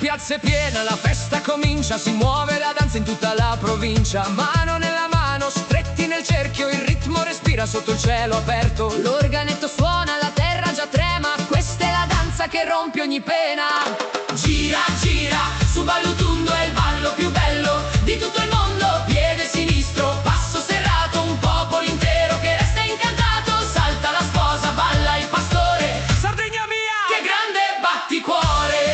piazza è piena, la festa comincia, si muove la danza in tutta la provincia. Mano nella mano, stretti nel cerchio, il ritmo respira sotto il cielo aperto. L'organetto suona, la terra già trema, questa è la danza che rompe ogni pena. Gira, gira, su Ballutundo è il ballo più bello di tutto il mondo. Piede sinistro, passo serrato, un popolo intero che resta incantato. Salta la sposa, balla il pastore. Sardegna mia, che grande batticuore.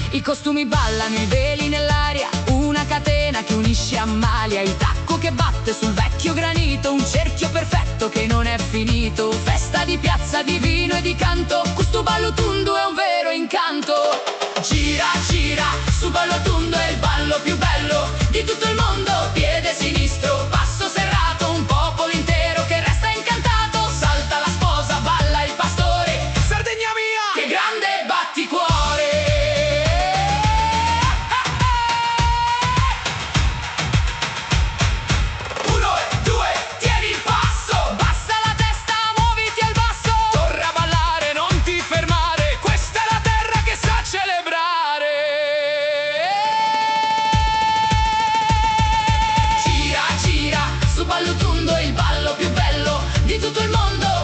I costumi ballano, i veli nell'aria, una catena che unisce Amalia. Il tacco che batte sul vecchio granito, un cerchio perfetto che non è finito. Festa di piazza, di vino e di canto, questo Ballutundo è un vero incanto. Gira, gira, su Ballutundo è il ballo più bello di tutto il mondo. Piede sinistro, passo serrato, un popolo intero che resta incantato. Salta la sposa, balla il pastore. Sardegna mia, che grande batticuore. Ballutundo è il ballo più bello di tutto il mondo.